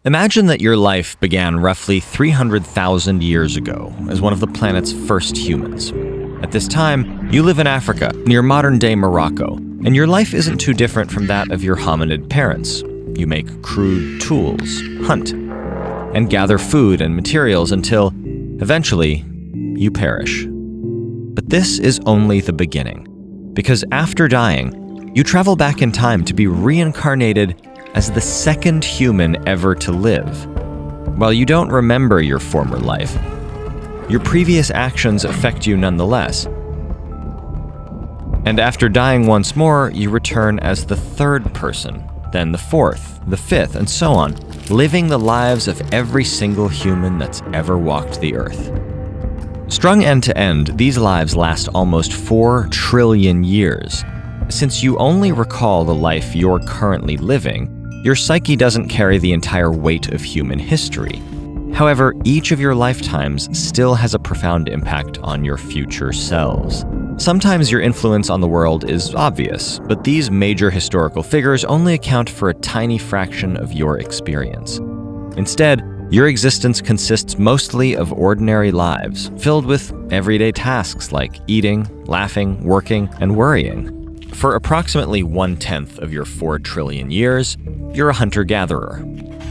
Imagine that your life began roughly 300,000 years ago as one of the planet's first humans. At this time, you live in Africa, near modern-day Morocco, and your life isn't too different from that of your hominid parents. You make crude tools, hunt, and gather food and materials until, eventually, you perish. But this is only the beginning, because after dying, you travel back in time to be reincarnated as the second human ever to live. While you don't remember your former life, your previous actions affect you nonetheless. And after dying once more, you return as the third person, then the fourth, the fifth, and so on, living the lives of every single human that's ever walked the earth. Strung end to end, these lives last almost 4 trillion years. Since you only recall the life you're currently living, your psyche doesn't carry the entire weight of human history. However, each of your lifetimes still has a profound impact on your future selves. Sometimes your influence on the world is obvious, but these major historical figures only account for a tiny fraction of your experience. Instead, your existence consists mostly of ordinary lives, filled with everyday tasks like eating, laughing, working, and worrying. For approximately 1/10 of your 4 trillion years, you're a hunter-gatherer.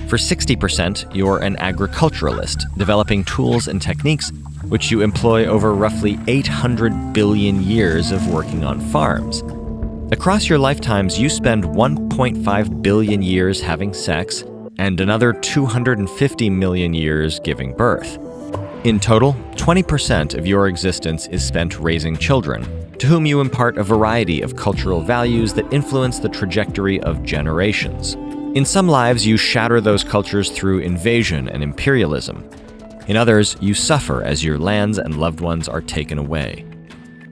For 60%, you're an agriculturalist, developing tools and techniques which you employ over roughly 800 billion years of working on farms. Across your lifetimes, you spend 1.5 billion years having sex and another 250 million years giving birth. In total, 20% of your existence is spent raising children, to whom you impart a variety of cultural values that influence the trajectory of generations. In some lives, you shatter those cultures through invasion and imperialism. In others, you suffer as your lands and loved ones are taken away.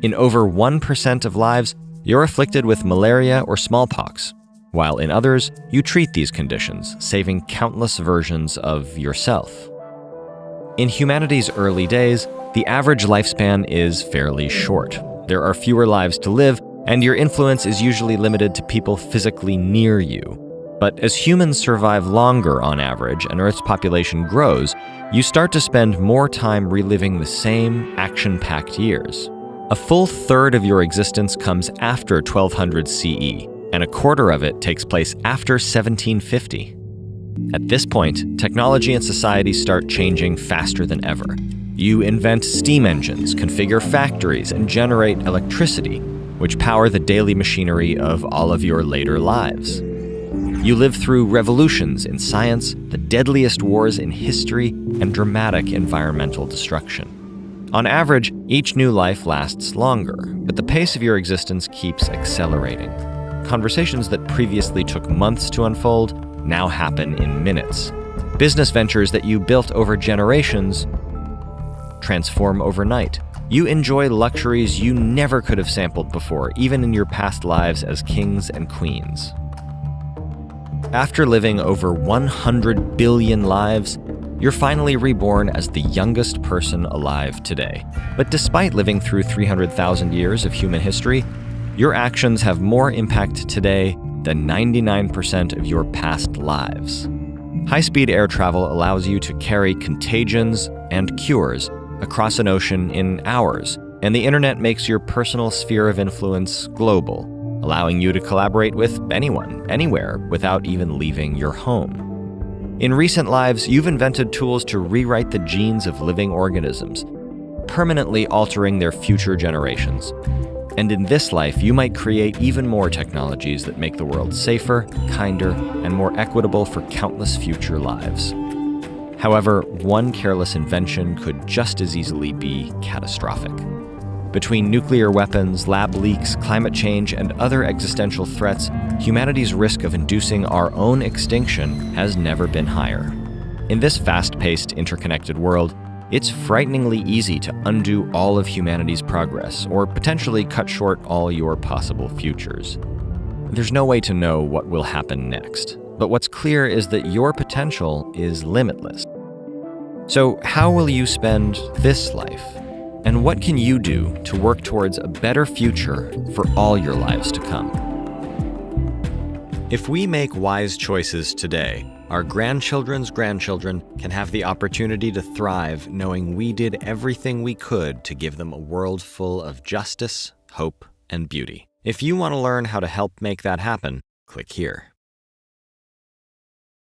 In over 1% of lives, you're afflicted with malaria or smallpox, while in others, you treat these conditions, saving countless versions of yourself. In humanity's early days, the average lifespan is fairly short. There are fewer lives to live, and your influence is usually limited to people physically near you. But as humans survive longer on average and Earth's population grows, you start to spend more time reliving the same action-packed years. A full third of your existence comes after 1200 CE, and a quarter of it takes place after 1750. At this point, technology and society start changing faster than ever. You invent steam engines, configure factories, and generate electricity, which power the daily machinery of all of your later lives. You live through revolutions in science, the deadliest wars in history, and dramatic environmental destruction. On average, each new life lasts longer, but the pace of your existence keeps accelerating. Conversations that previously took months to unfold now happen in minutes. Business ventures that you built over generations transform overnight. You enjoy luxuries you never could have sampled before, even in your past lives as kings and queens. After living over 100 billion lives, you're finally reborn as the youngest person alive today. But despite living through 300,000 years of human history, your actions have more impact today than 99% of your past lives. High-speed air travel allows you to carry contagions and cures across an ocean in hours, and the internet makes your personal sphere of influence global, allowing you to collaborate with anyone, anywhere, without even leaving your home. In recent lives, you've invented tools to rewrite the genes of living organisms, permanently altering their future generations. And in this life, you might create even more technologies that make the world safer, kinder, and more equitable for countless future lives. However, one careless invention could just as easily be catastrophic. Between nuclear weapons, lab leaks, climate change, and other existential threats, humanity's risk of inducing our own extinction has never been higher. In this fast-paced, interconnected world, it's frighteningly easy to undo all of humanity's progress, or potentially cut short all your possible futures. There's no way to know what will happen next, but what's clear is that your potential is limitless. So how will you spend this life? And what can you do to work towards a better future for all your lives to come? If we make wise choices today, our grandchildren's grandchildren can have the opportunity to thrive knowing we did everything we could to give them a world full of justice, hope, and beauty. If you want to learn how to help make that happen, click here.